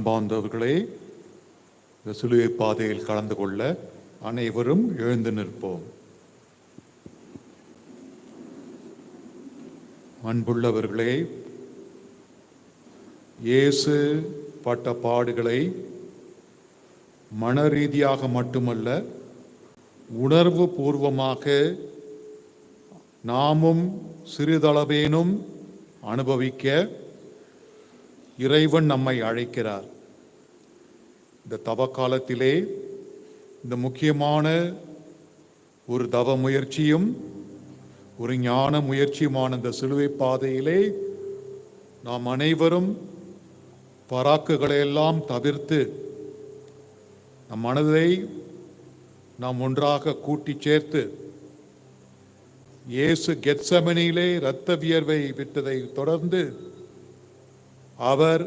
அன்பார்ந்தவர்களே, இந்த சிலுவை பாதையில் கலந்து கொள்ள அனைவரும் எழுந்து நிற்போம். அன்புள்ளவர்களே, இயேசு பட்ட பாடுகளை மன ரீதியாக மட்டுமல்ல, உணர்வு பூர்வமாக நாமும் சிறிதளவேனும் அனுபவிக்க இறைவன் நம்மை அழைக்கிறார். இந்த தவ காலத்திலே இந்த முக்கியமான ஒரு தவ முயற்சியும் ஒரு ஞான முயற்சியுமான இந்த சிலுவை பாதையிலே நாம் அனைவரும் பராக்குகளை எல்லாம் தவிர்த்து நம் மனதை நாம் ஒன்றாக கூட்டி சேர்த்து இயேசு கெத்செமனியிலே இரத்த வியர்வை விட்டதை தொடர்ந்து அவர்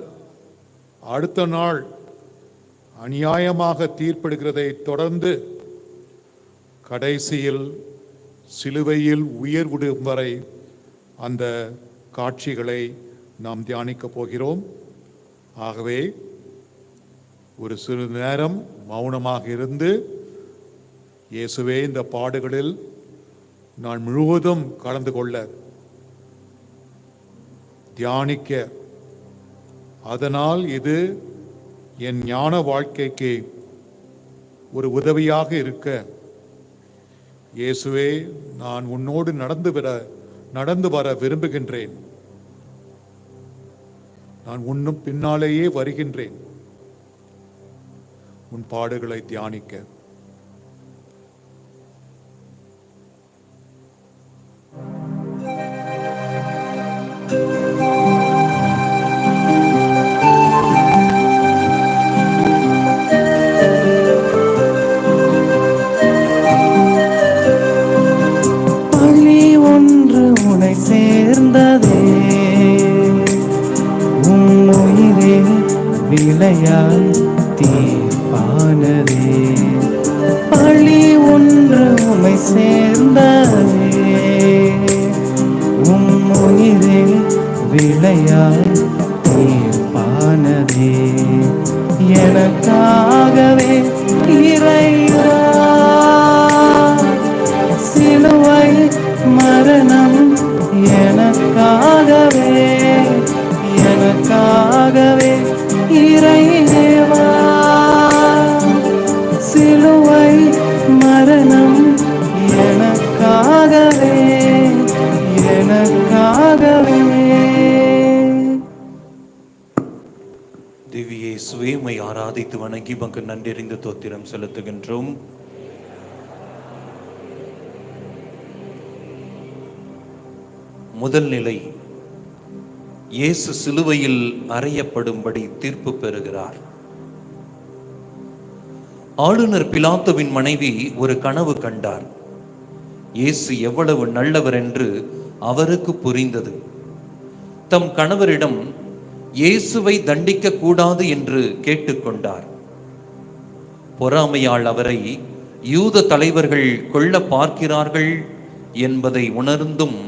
அடுத்த நாள் அநியாயமாக தீர்ப்பிடுகிறதை தொடர்ந்து கடைசியில் சிலுவையில் உயிர் விடும் வரை அந்த காட்சிகளை நாம் தியானிக்கப் போகிறோம். ஆகவே ஒரு சிறு நேரம் மௌனமாக இருந்து, இயேசுவே இந்த பாடுகளில் நான் முழுவதும் கலந்து கொள்ள தியானிக்க, அதனால் இது என் ஞான வாழ்க்கைக்கு ஒரு உதவியாக இருக்க, இயேசுவே நான் உன்னோடு நடந்து வர விரும்புகின்றேன், நான் உன்னும் பின்னாலேயே வருகின்றேன், உன் பாடுகளை தியானிக்க. விலையாய் தீர்ப்பானதே, பழி ஒன்று உமை சேர்ந்ததே, உயிரே விலையாய் தீர்ப்பானதே, எனக்காகவே இறைவா சிலுவை மரணம், எனக்காகவே இறைவா சிலுவை மரணம், எனக்காகவே. திவ்ய இயேசுவே, உம்மை ஆராதித்து வணங்கி உமக்கு நன்றறிந்து தோத்திரம் செலுத்துகின்றோம். முதல் நிலை, இயேசு சிலுவையில் அறையப்படும்படி தீர்ப்பு பெறுகிறார். ஆளுநர் பிலாத்துவின் மனைவி ஒரு கனவு கண்டார். இயேசு எவ்வளவு நல்லவர் என்று அவருக்கு புரிந்தது. தம் கணவரிடம் இயேசுவை தண்டிக்க கூடாது என்று கேட்டுக்கொண்டார். பொறாமையால் அவரை யூத தலைவர்கள் கொல்ல பார்க்கிறார்கள் என்பதை உணர்ந்தும்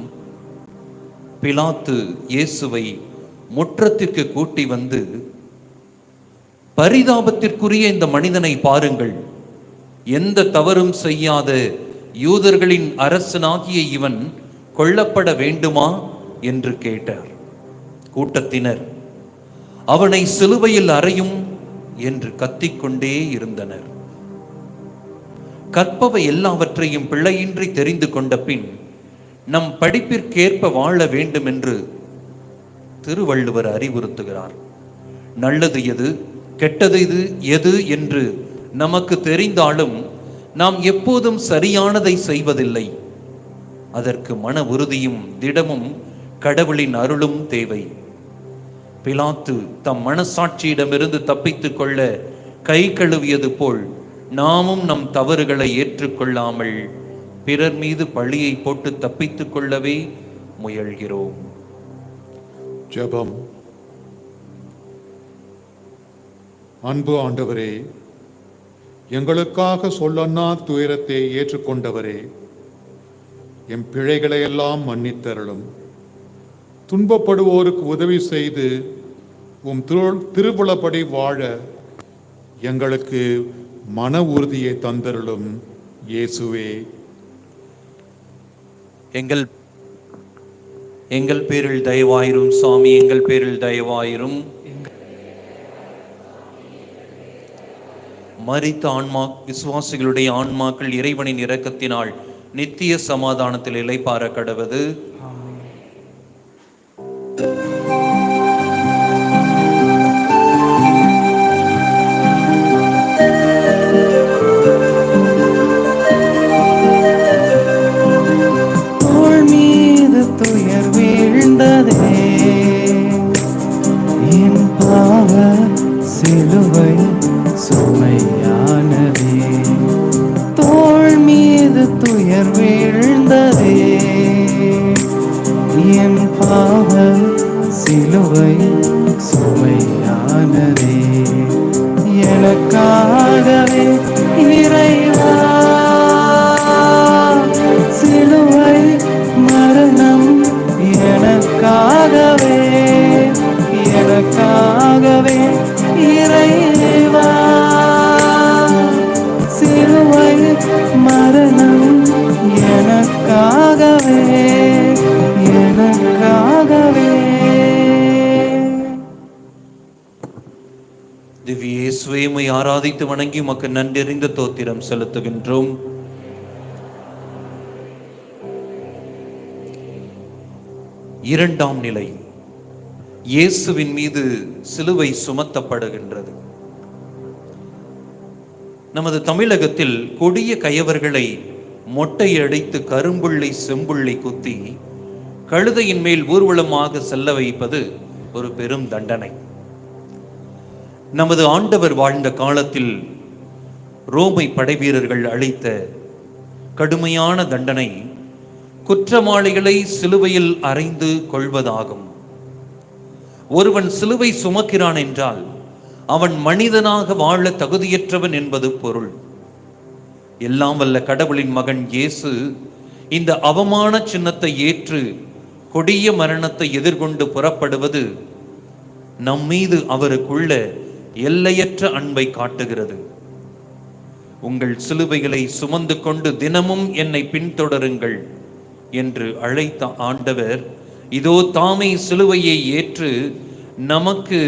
பிலாத்து இயேசுவை முற்றத்திற்கு கூட்டி வந்து, பரிதாபத்திற்குரிய இந்த மனிதனை பாருங்கள், எந்த தவறும் செய்யாத யூதர்களின் அரசனாகிய இவன் கொல்லப்பட வேண்டுமா என்று கேட்டார். கூட்டத்தினர் அவனை சிலுவையில் அறையும் என்று கத்திக்கொண்டே இருந்தனர். கற்பவை எல்லாவற்றையும் பிழையின்றி தெரிந்து கொண்ட பின் நம் படிப்பிற்கேற்ப வாழ வேண்டும் என்று திருவள்ளுவர் அறிவுறுத்துகிறார். நல்லது எது, கெட்டது எது என்று நமக்கு தெரிந்தாலும் நாம் எப்போதும் சரியானதை செய்வதில்லை. அதற்கு மன உறுதியும் திடமும் கடவுளின் அருளும் தேவை. பிலாத்து தம் மனசாட்சியிடமிருந்து தப்பித்துக் கொள்ள கை கழுவியது போல் நாமும் நம் தவறுகளை ஏற்றுக்கொள்ளாமல் பிறர் மீது பழியை போட்டு தப்பித்துக் கொள்ளவே முயல்கிறோம். ஜெபம். அன்பு ஆண்டவரே, எங்களுக்காக சொல்லன்னா துயரத்தை ஏற்றுக்கொண்டவரே, எம் பிழைகளை எல்லாம் மன்னித்தருளும். துன்பப்படுவோருக்கு உதவி செய்து உம் திருவுளப்படி வாழ எங்களுக்கு மன உறுதியை தந்தருளும் இயேசுவே. எங்கள் பேரில் தயவாயிரும் சுவாமி, எங்கள் பேரில் தயவாயிரும். மரித்த ஆன்மா விசுவாசிகளுடைய ஆன்மாக்கள் இறைவனின் இரக்கத்தினால் நித்திய சமாதானத்தில் இளைப்பாற கடவது. தோள் மீது துயர் வீழ்ந்ததே, என் பாவ சிலுவை சுமையானதே. தோள் மீது துயர் வீழ்ந்ததே, என் பாவ சிலுவை சுமையானதே. எனக்காகவே இறைவா சிலுவை மரணம், எனக்காகவே எனக்காகவே இறைவா சிலுவை மரணம், எனக்காகவே எனக்காகவே. திவ்ய இயேசுவே, உம்மை ஆராதித்து வணங்கி உமக்கு நன்றறிந்த தோத்திரம் செலுத்துகின்றோம். இரண்டாம் நிலை, இயேசுவின் மீது சிலுவை சுமத்தப்படுகின்றது. நமது தமிழகத்தில் கொடிய கயவர்களை மொட்டையடித்து கரும்புள்ளை செம்புள்ளை குத்தி கழுதையின் மேல் ஊர்வலமாக செல்ல வைப்பது ஒரு பெரும் தண்டனை. நமது ஆண்டவர் வாழ்ந்த காலத்தில் ரோமை படைவீரர்கள் அளித்த கடுமையான தண்டனை குற்றவாளிகளை சிலுவையில் அறைந்து கொள்வதாகும். ஒருவன் சிலுவை சுமக்கிறான் என்றால் அவன் மனிதனாக வாழ தகுதியற்றவன் என்பது பொருள். எல்லாம் வல்ல கடவுளின் மகன் இயேசு இந்த அவமான சின்னத்தை ஏற்று கொடிய மரணத்தை எதிர்கொண்டு புறப்படுவது நம்மீது அவருக்குள்ள எல்லையற்ற அன்பை காட்டுகிறது. உங்கள் சிலுவைகளை சுமந்து கொண்டு தினமும் என்னை பின்தொடருங்கள் என்று அழைத்த ஆண்டவர் இதோ தாமே சிலுவையை ஏற்று நமக்கு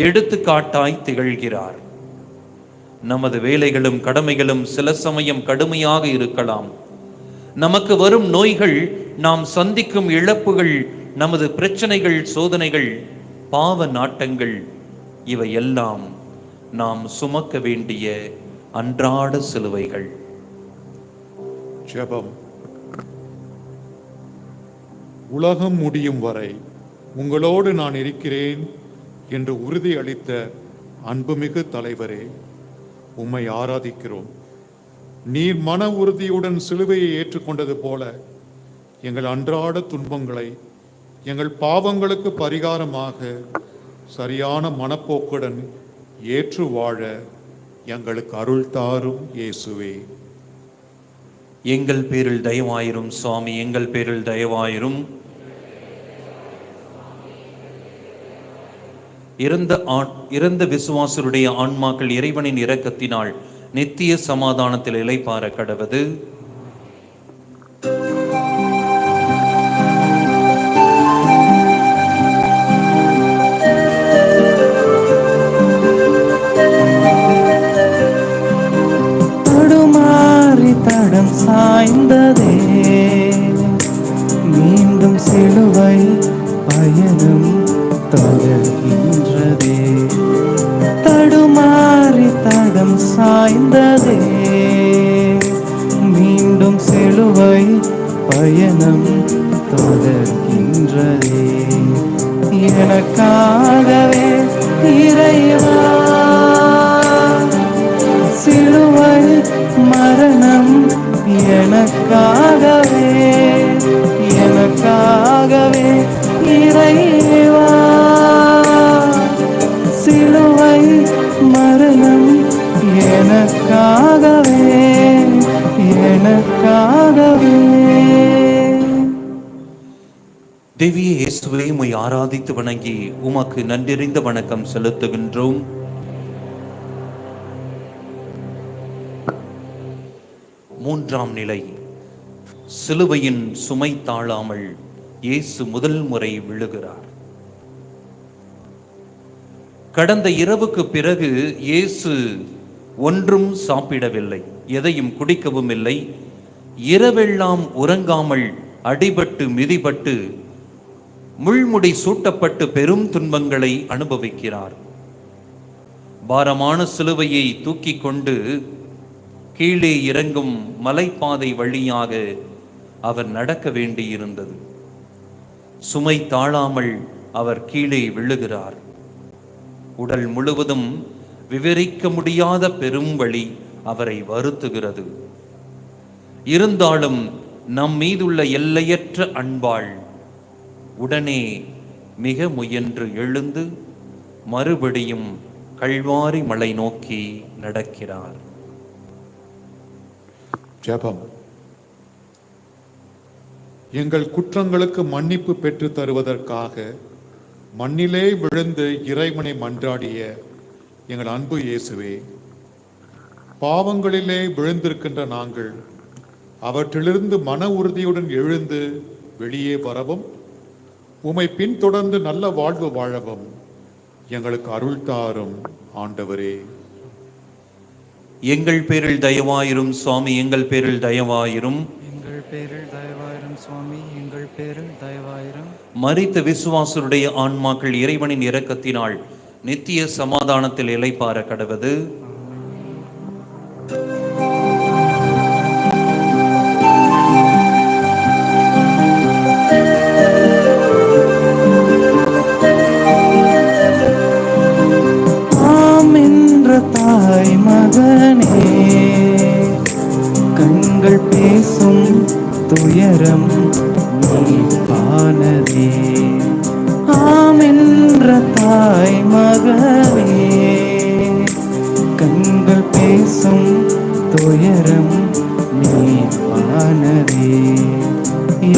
எடுத்துக்காட்டாய் திகழ்கிறார். நமது வேலைகளும் கடமைகளும் சில சமயம் கடுமையாக இருக்கலாம். நமக்கு வரும் நோய்கள், நாம் சந்திக்கும் இழப்புகள், நமது பிரச்சனைகள், சோதனைகள், பாவ நாட்டங்கள், இவையெல்லாம் நாம் சுமக்க வேண்டிய அன்றாட சிலுவைகள். ஜெபம். உலகம் முடியும் வரை உங்களோடு நான் இருக்கிறேன் என்று உறுதி அளித்த அன்புமிகு தலைவரே, உம்மை ஆராதிக்கிறோம். நீர் மன உறுதியுடன் சிலுவையை ஏற்றுக்கொண்டது போல எங்கள் அன்றாட துன்பங்களை எங்கள் பாவங்களுக்கு பரிகாரமாக சரியான மனப்போக்குடன் ஏற்று வாழ எங்களுக்கு அருள் தாரும் இயேசுவே. எங்கள் பேரில் தயவாயிரும் சுவாமி, எங்கள் பேரில் தயவாயிரும். இறந்த விசுவாசருடைய ஆன்மாக்கள் இறைவனின் இரக்கத்தினால் நித்திய சமாதானத்தில் இளைப்பாற கடவது. தடுமாறி தடம் சாய்ந்ததே, மீண்டும் சிலுவை பயணம் தொடர்கின்றதே. தடுமாறி தடம் சாய்ந்ததே, மீண்டும் சிலுவை பயணம் தொடர்கின்றதே. எனக்காகவே இறைவா சிலுவை மரணம், எனக்காகவே எனக்காகவே இறைவா சிலுவை மரணம், எனக்காகவே எனக்காகவே. திவ்ய இயேசுவை உம்மை ஆராதித்து வணங்கி உமக்கு நன்றிறிந்த வணக்கம் செலுத்துகின்றோம். மூன்றாம் நிலை, சிலுவையின் சுமை தாழாமல் இயேசு முதல் முறை விழுகிறார். கடந்த இரவுக்கு பிறகு இயேசு ஒன்றும் சாப்பிடவில்லை, எதையும் குடிக்கவும் இல்லை. இரவெல்லாம் உறங்காமல் அடிபட்டு மிதிபட்டு முள்முடி சூட்டப்பட்டு பெரும் துன்பங்களை அனுபவிக்கிறார். பாரமான சிலுவையை தூக்கி கொண்டு கீழே இறங்கும் மலைப்பாதை வழியாக அவர் நடக்க வேண்டியிருந்தது. சுமை தாழாமல் அவர் கீழே விழுகிறார். உடல் முழுவதும் விவரிக்க முடியாத பெரும் வலி அவரை வருத்துகிறது. இருந்தாலும் நம் மீதுள்ள எல்லையற்ற அன்பாள் உடனே மிக முயன்று எழுந்து மறுபடியும் கல்வாரி மலை நோக்கி நடக்கிறார். ஜெபம். எங்கள் குற்றங்களுக்கு மன்னிப்பு பெற்று தருவதற்காக மண்ணிலே விழுந்து இறைவனை மன்றாடிய எங்கள் அன்பு இயேசுவே, பாவங்களிலே விழுந்திருக்கின்ற நாங்கள் அவற்றிலிருந்து மன உறுதியுடன் எழுந்து வெளியே வரவும் உம்மை பின்தொடர்ந்து நல்ல வாழ்வு வாழவும் எங்களுக்கு அருள் தாரும் ஆண்டவரே. எங்கள் பேரில் தயவாயிரும் சுவாமி, எங்கள் பேரில் தயவாயிரும். எங்கள் பேரில் தயவாயிரும் சுவாமி, எங்கள் பேரில் தயவாயிரும். மரித்த விசுவாசருடைய ஆன்மாக்கள் இறைவனின் இரக்கத்தினால் நித்திய சமாதானத்தில் இளைப்பாற கடவது. தாய் மகனே, கண்கள் பேசும் துயரம் நீப்பானதே. ஆமென்ற தாய் மகனே, கண்கள் பேசும் துயரம் நீப்பானதே.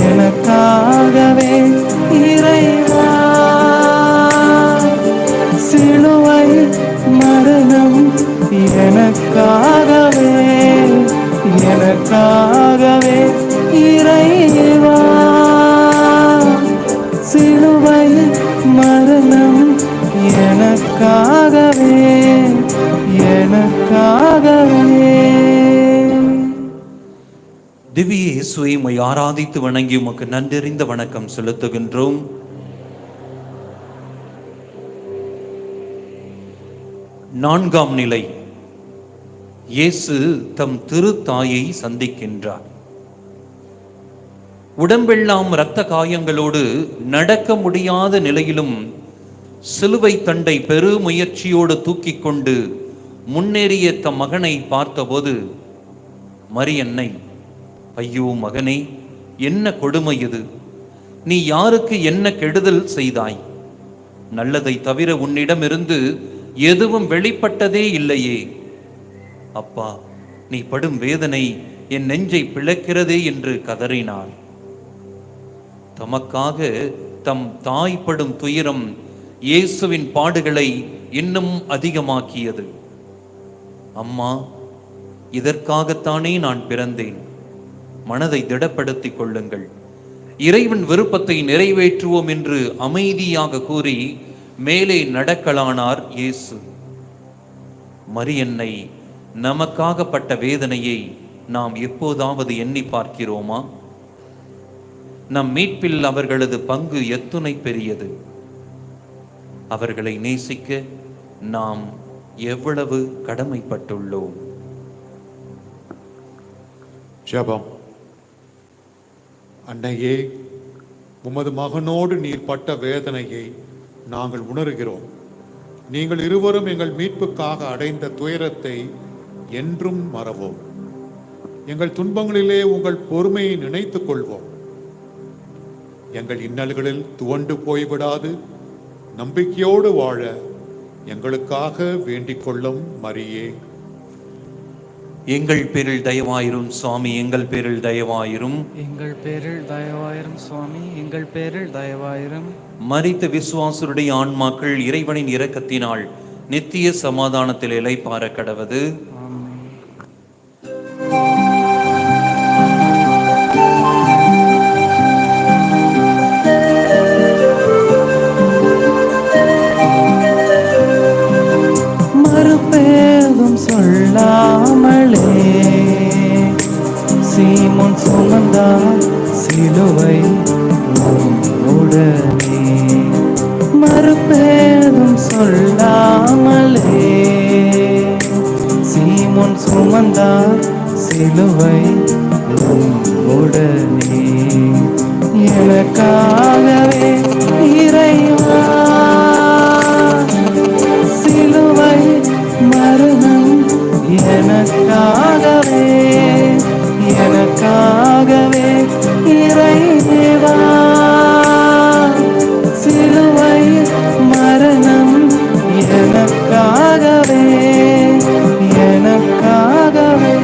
எனக்காகவே இறைவா சிலுவை மரணம், எனக்காகவே எனக்காகவே இறைவா சிலுவை மரணம், எனக்காகவே எனக்காகவே. திவ்ய இயேசுவை உம்மை ஆராதித்து வணங்கி உமக்கு நன்றறிந்த வணக்கம் செலுத்துகின்றோம். நான்காம் நிலை, இயேசு தம் திருத்தாயை சந்திக்கின்றார். உடம்பெல்லாம் இரத்த காயங்களோடு நடக்க முடியாத நிலையிலும் சிலுவை தண்டை பெரு முயற்சியோடு தூக்கி கொண்டு முன்னேறிய தம் மகனை பார்த்தபோது மரியன்னை, ஐயோ மகனே, என்ன கொடுமை இது! நீ யாருக்கு என்ன கெடுதல் செய்தாய்? நல்லதை தவிர உன்னிடமிருந்து எதுவும் வெளிப்பட்டதே இல்லையே. அப்பா, நீ படும் வேதனை என் நெஞ்சை பிளக்கிறதே என்று கதறினார். தமக்காக தம் தாய் படும் துயரம் இயேசுவின் பாடுகளை இன்னும் அதிகமாக்கியது. அம்மா, இதற்காகத்தானே நான் பிறந்தேன். மனதை திடப்படுத்திக் கொள்ளுங்கள். இறைவன் விருப்பத்தை நிறைவேற்றுவோம் என்று அமைதியாக கூறி மேலே நடக்கலானார் இயேசு. மரியன்னை நமக்காகப்பட்ட வேதனையை நாம் எப்போதாவது எண்ணி பார்க்கிறோமா? நம் மீட்பில் அவர்களது பங்கு எத்துணை பெரியது! அவர்களை நேசிக்க நாம் எவ்வளவு கடமைப்பட்டுள்ளோம்! ஜெபம். அன்னையே, உமது மகனோடு நீர் பட்ட வேதனையை நாங்கள் உணர்கிறோம். நீங்கள் இருவரும் எங்கள் மீட்புக்காக அடைந்த துயரத்தை என்றும் மறவோம். எங்கள் துன்பங்களிலே உங்கள் பொறுமையை நினைத்துக் கொள்வோம். எங்கள் இன்னல்களில் துவண்டு போய்விடாது நம்பிக்கையோடு வாழ எங்களுக்காக வேண்டிக் கொள்ளும் மரியே. எங்கள் பேரில் தயவாயிரும் சுவாமி, எங்கள் பேரில் தயவாயிரும். எங்கள் பேரில் தயவாயிரும் சுவாமி, எங்கள் பேரில் தயவாயிரும். மரித்த விசுவாசருடைய ஆன்மாக்கள் இறைவனின் இரக்கத்தினால் நித்திய சமாதானத்தில் இளைப்பாற கடவது. ஆமென். மறுபேதும் சொல்லாமலே சீமோன் சுமந்தார் சிலுவை உடனே. மறுபேதும் சொல்லாமலே சீமோன் சுமந்தார் சிலுவை உடனே. எனக்காகவே இறைவா சிலுவை மரணம், எனக்காகவே எனக்காகவே இறைவா சிலுவை மரணம், எனக்காகவே எனக்காகவே.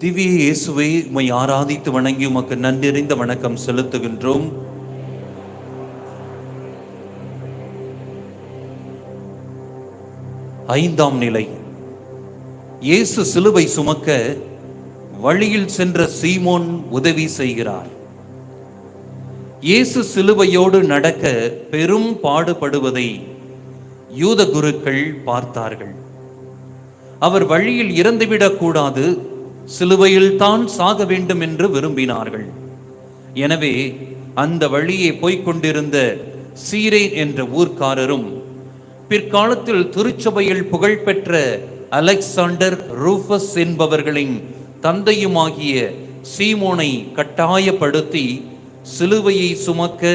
திவ்ய இயேசுவை உம்மை ஆராதித்து வணங்கி உமக்கு நன்றிறிந்த வணக்கம் செலுத்துகின்றோம். ஐந்தாம் நிலை. இயேசு சிலுவை சுமக்க வழியில் சென்ற சீமோன் உதவி செய்கிறார். இயேசு சிலுவையோடு நடக்க பெரும் பாடுபடுவதை யூத குருக்கள் பார்த்தார்கள். அவர் வழியில் இறந்துவிடக் கூடாது, சிலுவையில் தான் சாக வேண்டும் என்று விரும்பினார்கள். எனவே அந்த வழியே போய்கொண்டிருந்த சீரேன் என்ற ஊர்க்காரரும் பிற்காலத்தில் திருச்சபையில் புகழ்பெற்ற அலெக்சாண்டர் ரூஃபஸ் என்பவர்களின் தந்தையுமாகிய சீமோனை கட்டாயப்படுத்தி சிலுவையை சுமக்க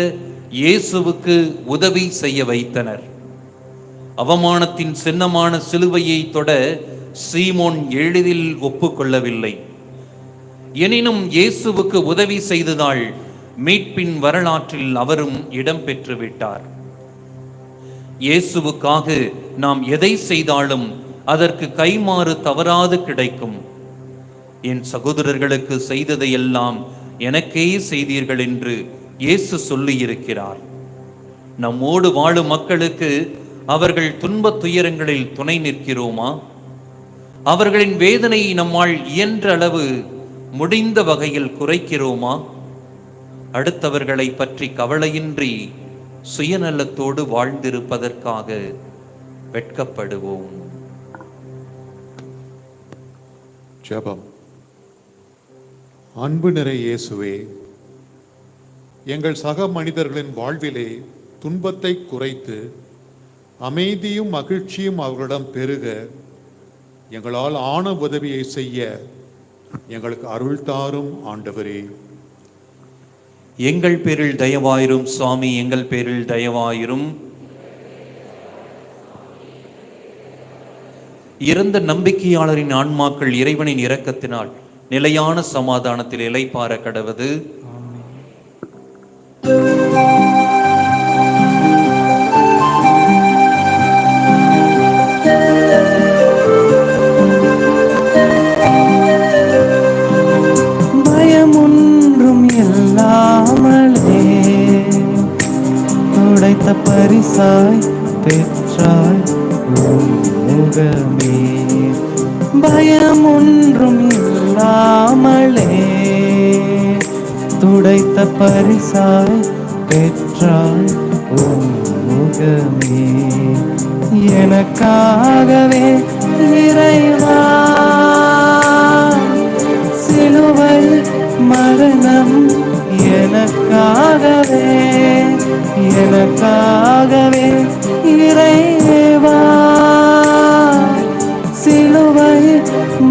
இயேசுவுக்கு உதவி செய்ய வைத்தனர். அவமானத்தின் சின்னமான சிலுவையை தொட சீமோன் எளிதில் ஒப்புக்கொள்ளவில்லை. எனினும் இயேசுவுக்கு உதவி செய்ததால் மீட்பின் வரலாற்றில் அவரும் இடம் பெற்று விட்டார். இயேசுவுக்காக நாம் எதை செய்தாலும் அதற்கு கைமாறு தவறாது கிடைக்கும். என் சகோதரர்களுக்கு செய்ததையெல்லாம் எனக்கே செய்தீர்கள் என்று இயேசு சொல்லியிருக்கிறார். நம்மோடு வாழும் மக்களுக்கு அவர்கள் துன்பத் துயரங்களில் துணை நிற்கிறோமா? அவர்களின் வேதனையை நம்மால் இயன்ற அளவு முடிந்த வகையில் குறைக்கிறோமா? அடுத்தவர்களை பற்றி கவலையின்றி சுயநலத்தோடு வாழ்ந்திருப்பதற்காக வெட்கப்படுவோம். ஜெபம். அன்பு நிறை இயேசுவே, எங்கள் சக மனிதர்களின் வாழ்விலே துன்பத்தை குறைத்து அமைதியும் மகிழ்ச்சியும் அவர்களிடம் பெருக எங்களால் ஆன உதவியை செய்ய எங்களுக்கு அருள் தாரும் ஆண்டவரே. எங்கள் பேரில் தயவாயிரும் சுவாமி, எங்கள் பேரில் தயவாயிரும். இறந்த நம்பிக்கையாளரின் ஆன்மாக்கள் இறைவனின் இரக்கத்தினால் நிலையான சமாதானத்தில் இளைப்பாற கடவது. பயமொன்றும் இல்லாமலே துடைத்த பரிசாய் பெற்றாய் முகமே. பயமொன்றும் இல்லாமலே துடைத்த பரிசாய் பெற்றாய் முகமே. எனக்காகவே இறைவா சிலுவை மரணம், எனக்காகவே எனக்காகவே இறைவா சிலுவை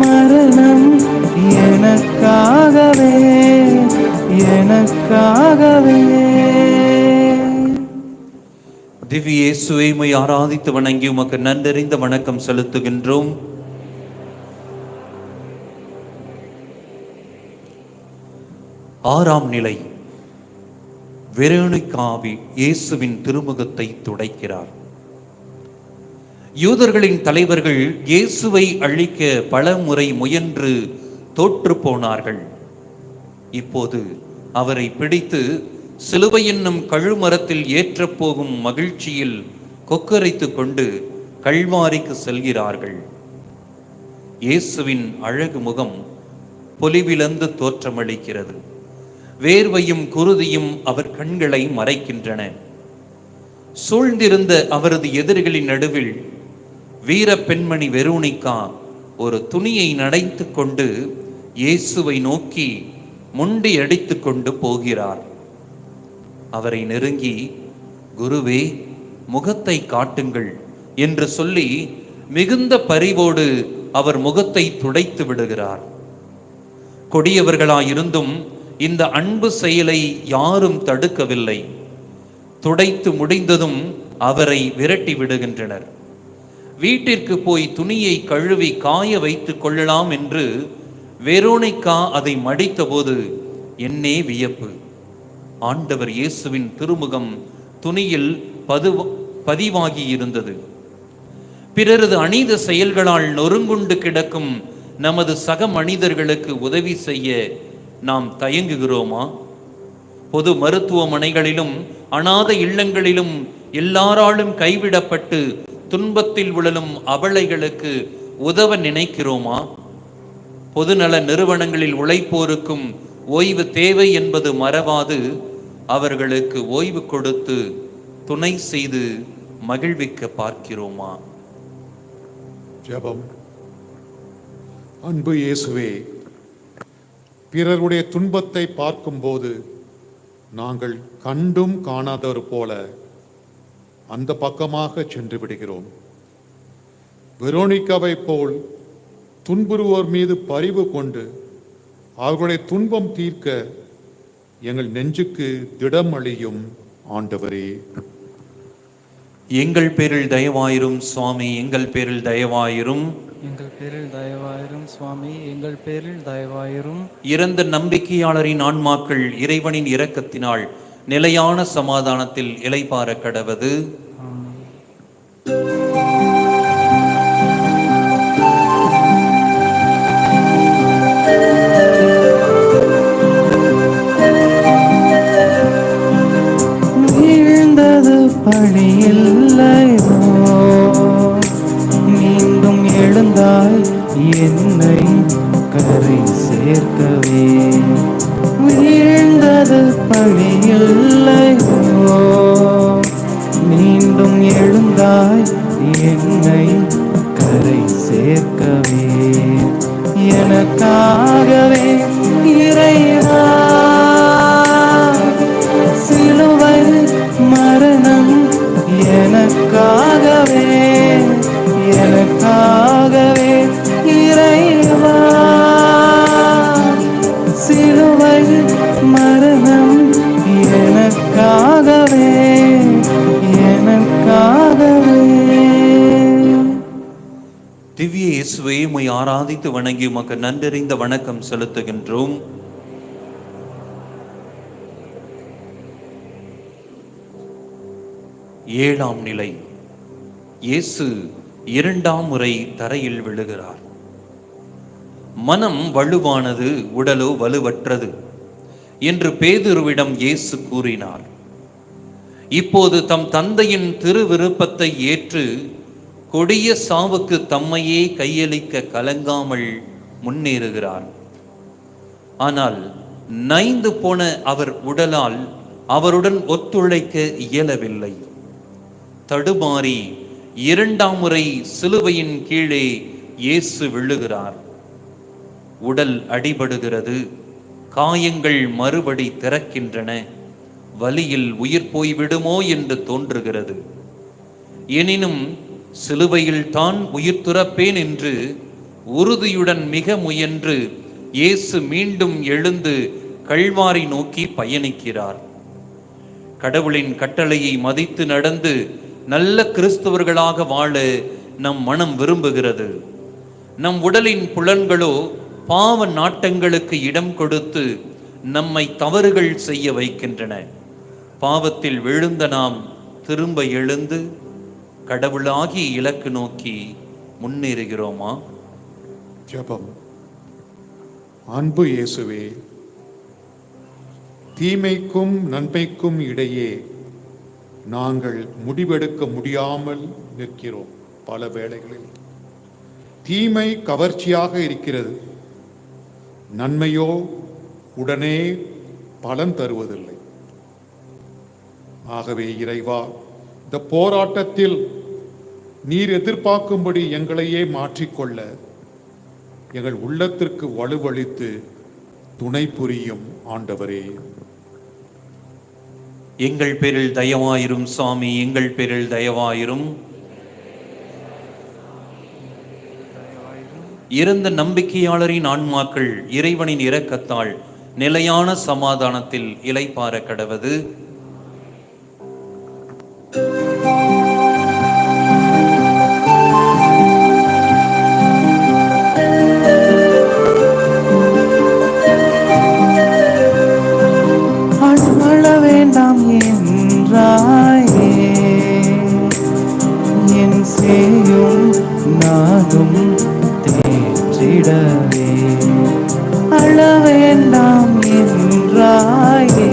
மரணம், எனக்காகவே எனக்காகவே. திவ்ய இயேசுவை உம்மை ஆராதித்து வணங்கி உமக்கு நன்றறிந்த வணக்கம் செலுத்துகின்றோம். ஆறாம் நிலை. வெரோனிகாவி இயேசுவின் திருமுகத்தை துடைக்கிறார். யூதர்களின் தலைவர்கள் இயேசுவை அழிக்க பல முறை முயன்று தோற்று போனார்கள். இப்போது அவரை பிடித்து சிலுவை என்னும் கழுமரத்தில் ஏற்றப் போகும் மகிழ்ச்சியில் கொக்கரித்து கொண்டு கல்வாரிக்கு செல்கிறார்கள். இயேசுவின் அழகு முகம் பொலிவிழந்து தோற்றமளிக்கிறது. வேர்வையும் குருதியும் அவர் கண்களை மறைக்கின்றன. சூழ்ந்திருந்த அவரது எதிரிகளின் நடுவில் வீர பெண்மணி வெரோனிகா ஒரு துணியை நனைத்து கொண்டு இயேசுவை நோக்கி முண்டி அடித்து கொண்டு போகிறார். அவரை நெருங்கி, குருவே, முகத்தை காட்டுங்கள் என்று சொல்லி மிகுந்த பரிவோடு அவர் முகத்தை துடைத்து விடுகிறார். கொடியவர்களாயிருந்தும் இந்த அன்பு செயலை யாரும் தடுக்கவில்லை. துடைத்து முடிந்ததும் அவரை விரட்டி விடுகின்றனர். வீட்டிற்கு போய் துணியை கழுவி காய வைத்துக் கொள்ளலாம் என்று வெரோனிகா அதை மடித்தபோது என்னே வியப்பு! ஆண்டவர் இயேசுவின் திருமுகம் துணியில் பதிவாகி இருந்தது. பிறரது அநீத செயல்களால் நொறுங்குண்டு கிடக்கும் நமது சக மனிதர்களுக்கு உதவி செய்ய நாம் தயங்குகிறோமா? பொது மருத்துவமனைகளிலும் அநாத இல்லங்களிலும் எல்லாராலும் கைவிடப்பட்டு துன்பத்தில் உழலும் அபலைகளுக்கு உதவ நினைக்கிறோமா? பொதுநல நிறுவனங்களில் உழைப்போருக்கும் ஓய்வு தேவை என்பது மறவாது அவர்களுக்கு ஓய்வு கொடுத்து துணை செய்து மகிழ்விக்க பார்க்கிறோமா? ஜெபம். அன்பு இயேசுவே, பிறருடைய துன்பத்தை பார்க்கும்போது நாங்கள் கண்டும் காணாதவர் போல அந்த பக்கமாக சென்று விடுகிறோம். வெரோனிகாவை போல் துன்புறுவோர் மீது பரிவு கொண்டு அவர்களுடைய துன்பம் தீர்க்க எங்கள் நெஞ்சுக்கு திடம் அளியும் ஆண்டவரே. எங்கள் பேரில் தயவாயிரும் சுவாமி, எங்கள் பேரில் தயவாயிரும். எங்கள் பேரில் தயவாயிரும் சுவாமி, எங்கள் பேரில் தயவாயிரும். இறந்த நம்பிக்கையாளரின் ஆன்மாக்கள் இறைவனின் இரக்கத்தினால் நிலையான சமாதானத்தில் இளைப்பாற கடவது. வீழ்ந்தது பழியில்லையோ, மீண்டும் எழுந்தாய் என்னை கரை சேர்க்கவே. வீழ்ந்தது பழியில்லையோ, மீண்டும் எழுந்தாய் என்னை கரை சேர்க்கவே. எனக்காகவே இறைவா சிலுவை மரணம், எனக்காகவே எனக்காகவே இறைவா சிலுவை மரணம், எனக்காகவே எனக்காகவே. திவ்ய இயேசுவை உம்மை ஆராதித்து வணங்கி உமக்கு நன்றறிந்த வணக்கம் செலுத்துகின்றோம். ஏழாம் நிலை. இயேசு இரண்டாம் முறை தரையில் விழுகிறார். மனம் வலுவானது, உடலோ வலுவற்றது என்று பேதுருவிடம் இயேசு கூறினார். இப்போது தம் தந்தையின் திருவிருப்பத்தை ஏற்று கொடிய சாவுக்கு தம்மையே கையளிக்க கலங்காமல் முன்னேறுகிறார். ஆனால் நைந்து போன அவர் உடலால் அவருடன் ஒத்துழைக்க இயலவில்லை. தடுமாறி இரண்டாம் முறை சிலுவையின் கீழே இயேசு விழுகிறார். உடல் அடிபடுகிறது, காயங்கள் மறுபடி திறக்கின்றன. வலியில் உயிர் போய்விடுமோ என்று தோன்றுகிறது. எனினும் சிலுவையில் தான் உயிர் துறப்பேன் என்று உறுதியுடன் மிக முயன்று இயேசு மீண்டும் எழுந்து கல்வாரி நோக்கி பயணிக்கிறார். கடவுளின் கட்டளையை மதித்து நடந்து நல்ல கிறிஸ்தவர்களாக வாழ நம் மனம் விரும்புகிறது. நம் உடலின் புலன்களோ பாவ நாட்டங்களுக்கு இடம் கொடுத்து நம்மை தவறுகள் செய்ய வைக்கின்றன. பாவத்தில் விழுந்த நாம் திரும்ப எழுந்து கடவுளாகிய இலக்கு நோக்கி முன்னேறுகிறோமா? ஜெபம். அன்பு இயேசுவே, தீமைக்கும் நன்மைக்கும் இடையே நாங்கள் முடிவெடுக்க முடியாமல் நிற்கிறோம். பல வேளைகளில் தீமை கவர்ச்சியாக இருக்கிறது, நன்மையோ உடனே பலன் தருவதில்லை. ஆகவே இறைவா, இந்த போராட்டத்தில் நீர் எதிர்பார்க்கும்படி எங்களையே மாற்றிக்கொள்ள எங்கள் உள்ளத்திற்கு வலுவளித்து துணை புரியும் ஆண்டவரே. எங்கள் பேரில் தயவாயிரும் சாமி, எங்கள் பேரில் தயவாயிரும். இறந்த நம்பிக்கையாளரின் ஆன்மாக்கள் இறைவனின் இரக்கத்தால் நிலையான சமாதானத்தில் இளைப்பாற கடவது. அழ வேண்டாம் என்றாயே, என் சேயும் நாதும் தேற்றிடவே. அழ வேண்டாம் என்றாயே,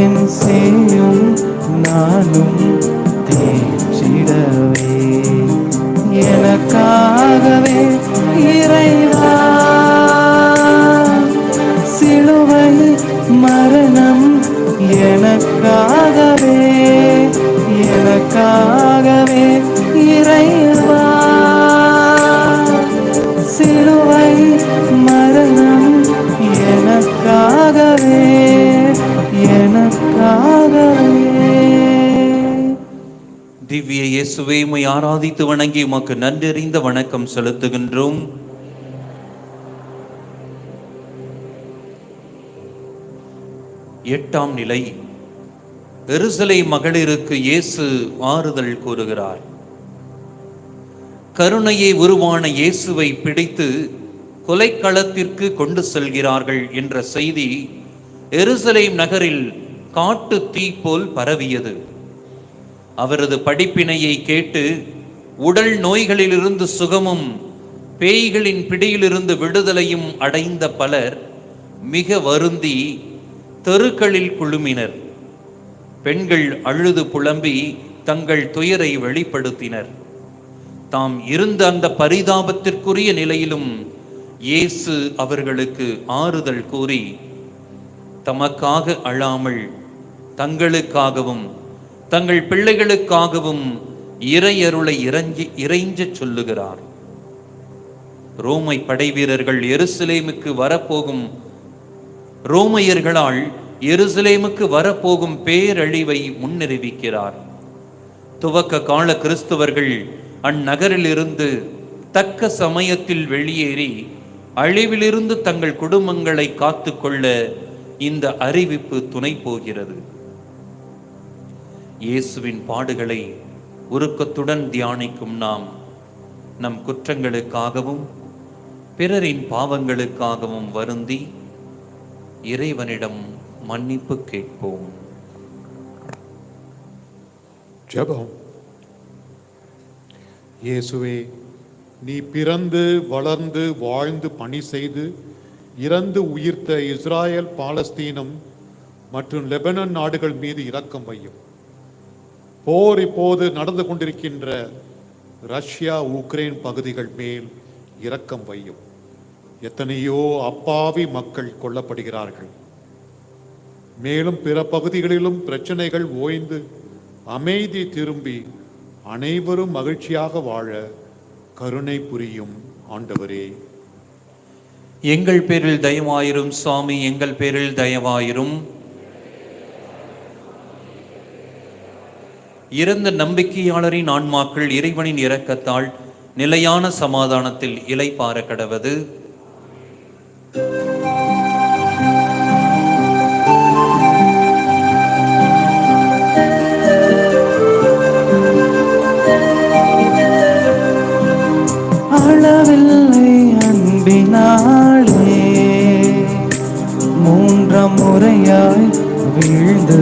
என் சேயும் நானும் தேற்றிடவே. எனக்காகவே இறைவா சிலுவை மரணம், எனக்காகவே எனக்காகவே இறைவா சிலுவை மரணம், எனக்காகவே எனக்காகவே. திவ்ய இயேசுவே, உம்மை ஆராதித்து வணங்கி உமக்கு நன்றறிந்த வணக்கம் செலுத்துகின்றோம். எட்டாம் நிலை. எருசலேம் மகளிருக்கு இயேசு ஆறுதல் கூறுகிறார். கருணையை உருவான இயேசுவை பிடித்து கொலைக்களத்திற்கு கொண்டு செல்கிறார்கள் என்ற செய்தி எருசலேம் நகரில் காட்டு தீ போல் பரவியது. அவரது படிப்பினையை கேட்டு உடல் நோய்களிலிருந்து சுகமும் பேய்களின் பிடியிலிருந்து விடுதலையும் அடைந்த பலர் மிக வருந்தி தெருக்களில் குழுமினர். பெண்கள் அழுது புலம்பி தங்கள் துயரை வெளிப்படுத்தினர். தாம் இருந்த அந்த பரிதாபத்திற்குரிய நிலையிலும் இயேசு அவர்களுக்கு ஆறுதல் கூறி தமக்காக அழாமல் தங்களுக்காகவும் தங்கள் பிள்ளைகளுக்காகவும் இறையருளை இறைஞ்சச் சொல்லுகிறார். ரோமை படைவீரர்கள் எருசலேமுக்கு வரப்போகும் ரோமையர்களால் எருசலேமுக்கு வரப்போகும் பேரழிவை முன்னறிவிக்கிறார். துவக்க கால கிறிஸ்தவர்கள் அந்நகரிலிருந்து தக்க சமயத்தில் வெளியேறி அழிவிலிருந்து தங்கள் குடும்பங்களை காத்து கொள்ள இந்த அறிவிப்பு துணை போகிறது. இயேசுவின் பாடுகளை உருக்கத்துடன் தியானிக்கும் நாம் நம் குற்றங்களுக்காகவும் பிறரின் பாவங்களுக்காகவும் வருந்தி இறைவனிடம் மன்னிப்பு கேட்போம். ஜெபம். இயேசுவே, நீ பிறந்து வளர்ந்து வாழ்ந்து பணி செய்து இறந்து உயிர்த்த இஸ்ராயல், பாலஸ்தீனம் மற்றும் லெபனான் நாடுகள் மீது இரக்கம் வையும். போர் இப்போது நடந்து கொண்டிருக்கின்ற ரஷ்யா, உக்ரைன் பகுதிகள் மேல் இரக்கம் வையும். எத்தனையோ அப்பாவி மக்கள் கொல்லப்படுகிறார்கள். மேலும் பிற பகுதிகளிலும் பிரச்சனைகள் ஓய்ந்து அமைதி திரும்பி அனைவரும் மகிழ்ச்சியாக வாழ கருணை புரியும் ஆண்டவரே. எங்கள் பேரில் தயவாயிரும் சுவாமி, எங்கள் பேரில் தயவாயிரும். இறந்த நம்பிக்கையாளரின் ஆன்மாக்கள் இறைவனின் இரக்கத்தால் நிலையான சமாதானத்தில் இளைப்பாற கடவது. அளவில்லை அன்பினாலே மூன்றாம் முறையாய் வீழ்ந்து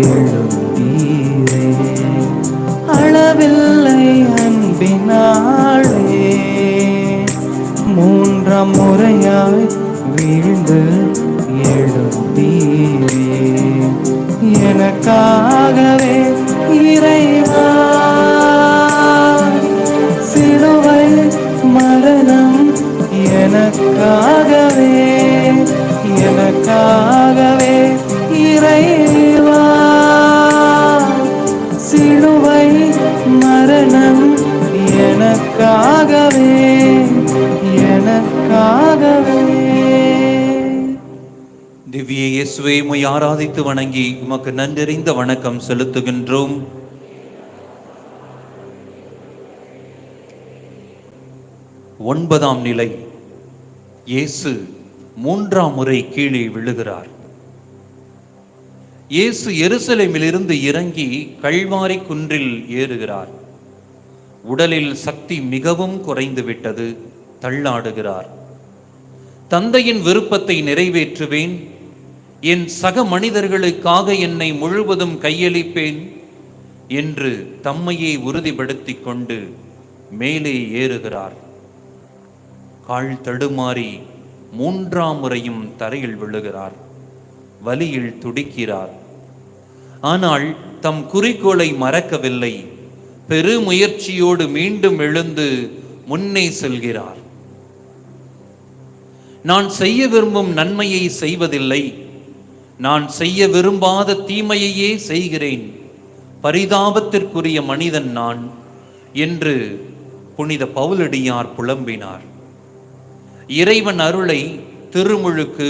எழுந்தீரே. விழவில்லை அன்பினாலே, மூன்றாம் முறையாய் வீழ்ந்து எழுந்தீரே. எனக்காகவே இறைவா சிலுவை மரணம், எனக்காகவே எனக்காகவே இறைவா சிலுவை மரணம், எனக்காகவே எனக்காகவே. திவ்ய இயேசுவே, உம்மை ஆராதித்து வணங்கி உமக்கு நன்றறிந்த வணக்கம் செலுத்துகின்றோம். ஒன்பதாம் நிலை. இயேசு மூன்றாம் முறை கீழே விழுகிறார். இயேசு எருசலேமிலிருந்து இறங்கி கல்வாரி குன்றில் ஏறுகிறார். உடலில் சக்தி மிகவும் குறைந்து விட்டது. தள்ளாடுகிறார். தந்தையின் விருப்பத்தை நிறைவேற்றுவேன், என் சக மனிதர்களுக்காக என்னை முழுவதும் கையளிப்பேன் என்று தம்மையே உறுதிப்படுத்திக் கொண்டு மேலே ஏறுகிறார். கால் தடுமாறி மூன்றாம் முறையும் தரையில் விழுகிறார். வலியில் துடிக்கிறார். ஆனால் தம் குறிக்கோளை மறக்கவில்லை. பெருமுயற்சியோடு மீண்டும் எழுந்து முன்னே செல்கிறார். நான் செய்ய விரும்பும் நன்மையை செய்வதில்லை, நான் செய்ய விரும்பாத தீமையையே செய்கிறேன். பரிதாபத்திற்குரிய மனிதன் நான் என்று புனித பவுலடியார் புலம்பினார். இறைவன் அருளை, திருமுழுக்கு,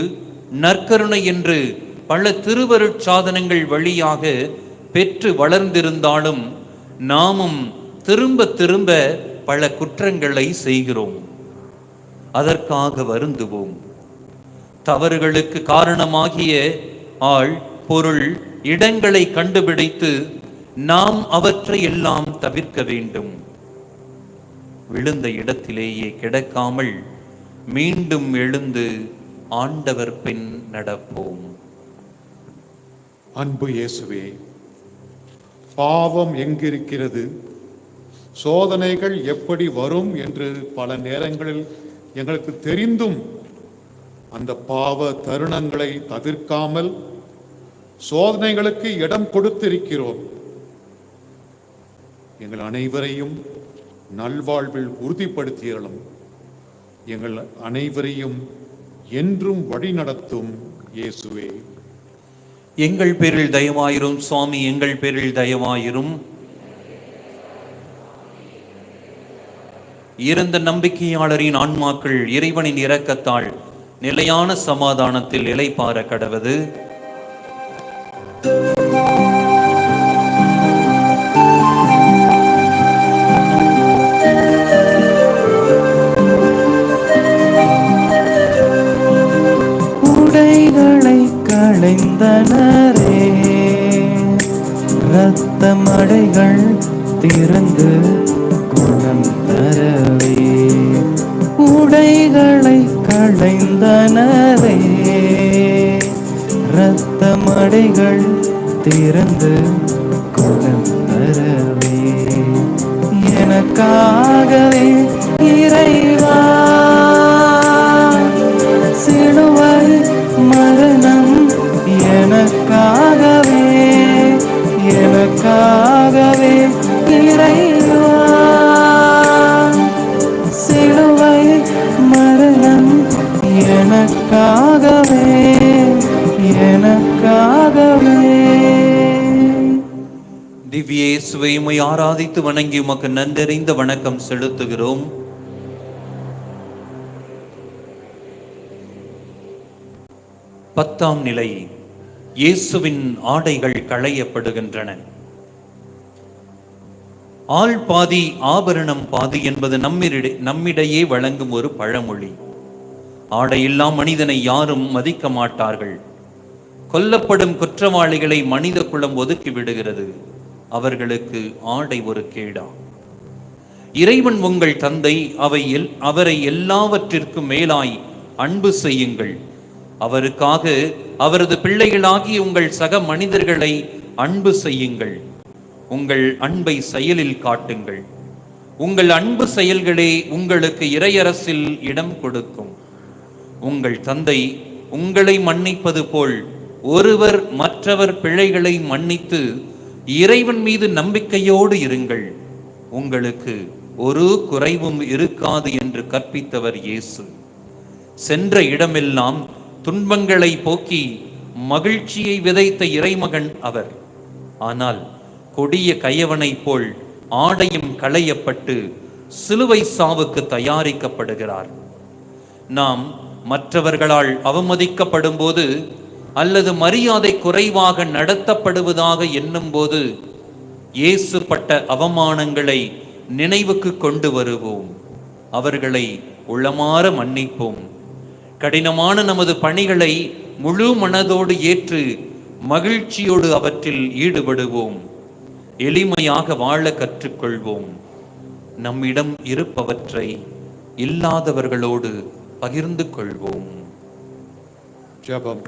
நற்கருணை என்று பல திருவருட்சாதனங்கள் வழியாக பெற்று வளர்ந்திருந்தாலும் நாமும் திரும்ப திரும்ப பல குற்றங்களை செய்கிறோம். அதற்காக வருந்துவோம். தவறுகளுக்கு காரணமாகிய ஆள், பொருள், இடங்களை கண்டுபிடித்து நாம் அவற்றை எல்லாம் தவிர்க்க வேண்டும். விழுந்த இடத்திலேயே கிடக்காமல் மீண்டும் எழுந்து ஆண்டவர் பின் நடப்போம். அன்பு இயேசுவே, பாவம் எங்கிருக்கிறது, சோதனைகள் எப்படி வரும் என்று பல நேரங்களில் எங்களுக்கு தெரிந்தும் அந்த பாவ தருணங்களை தவிர்க்காமல் சோதனைகளுக்கு இடம் கொடுத்திருக்கிறோம். எங்கள் அனைவரையும் நல்வாழ்வில் உறுதிப்படுத்தியறலும், எங்கள் அனைவரையும் என்றும் வழி நடத்தும் இயேசுவே. எங்கள் பேரில் தயவாயிரும் சுவாமி, எங்கள் பேரில் தயவாயிரும். இறந்த நம்பிக்கையாளரின் ஆன்மாக்கள் இறைவனின் இரக்கத்தால் நிலையான சமாதானத்தில் இளைப்பாற கடவது. உடைகளை களைந்தனரே, இரத்த மடைகள் திறந்து குணம் தரவே. உடைகளை களைந்தனரே, இரத்த மடைகள் திறந்து குணம் தரவே. எனக்காகவே இறைவா சிலுவை மரணம், எனக்காகவே எனக்காகவே இறைவா சிலுவை மரணம், எனக்காகவே எனக்காகவே. திவ்ய இயேசுவை உம்மை ஆராதித்து வணங்கி உமக்கு நன்றறிந்த வணக்கம் செலுத்துகிறோம். பத்தாம் நிலை. இயேசுவின் ஆடைகள் களையப்படுகின்றன. ஆள் பாதி ஆபரணம் பாதி என்பது நம்மிடையே வழங்கும் ஒரு பழமொழி. ஆடையில்லா மனிதனை யாரும் மதிக்க மாட்டார்கள். கொல்லப்படும் குற்றவாளிகளை மனித குலம் ஒதுக்கி விடுகிறது. அவர்களுக்கு ஆடை ஒரு கேடா. இறைவன் உங்கள் தந்தை, அவரை எல்லாவற்றிற்கும் மேலாய் அன்பு செய்யுங்கள். அவருக்காக அவரது பிள்ளைகளாகி உங்கள் சக மனிதர்களை அன்பு செய்யுங்கள். உங்கள் அன்பை செயலில் காட்டுங்கள். உங்கள் அன்பு செயல்களே உங்களுக்கு இறையரசில் இடம் கொடுக்கும். உங்கள் தந்தை உங்களை மன்னிப்பது போல் ஒருவர் மற்றவர் பிழைகளை மன்னித்து இறைவன் மீது நம்பிக்கையோடு இருங்கள். உங்களுக்கு ஒரு குறைவும் இருக்காது என்று கற்பித்தவர் இயேசு. சென்ற இடமெல்லாம் துன்பங்களை போக்கி மகிழ்ச்சியை விதைத்த இறைமகன் அவர். ஆனால் கொடிய கயவனைப் போல் ஆடையும் களையப்பட்டு சிலுவை சாவுக்கு தயாரிக்கப்படுகிறார். நாம் மற்றவர்களால் அவமதிக்கப்படும் போது அல்லது மரியாதை குறைவாக நடத்தப்படுவதாக எண்ணும் போது இயேசு பட்ட அவமானங்களை நினைவுக்கு கொண்டு வருவோம். அவர்களை உளமாற மன்னிப்போம். கடினமான நமது பணிகளை முழு மனதோடு ஏற்று மகிழ்ச்சியோடு அவற்றில் ஈடுபடுவோம். எளிமையாக வாழ கற்றுக்கொள்வோம். நம்மிடம் இருப்பவற்றை இல்லாதவர்களோடு பகிர்ந்து கொள்வோம். ஜெபம்.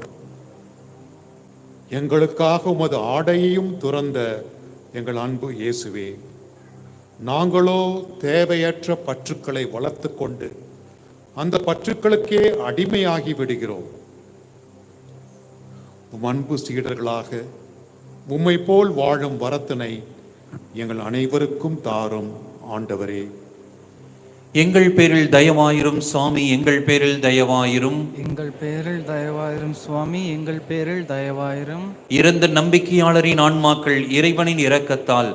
எங்களுக்காக உமது ஆடையையும் துறந்த எங்கள் அன்பு இயேசுவே, நாங்களோ தேவையற்ற பற்றுக்களை வளர்த்து கொண்டு அந்த பற்றுக்களுக்கே அடிமையாகி விடுகிறோம். உம் அன்பு சீடர்களாக உம்மை போல் வாழும் வரத்தினை எங்கள் அனைவருக்கும் தாரும் ஆண்டவரே. எங்கள் பேரில் தயவாயிரும் சுவாமி, எங்கள் பேரில் தயவாயிரும். எங்கள் பேரில் தயவாயிரும் சுவாமி, எங்கள் பேரில் தயவாயிரும். இறந்த நம்பிக்கையாளரின் ஆன்மாக்கள் இறைவனின் இரக்கத்தால்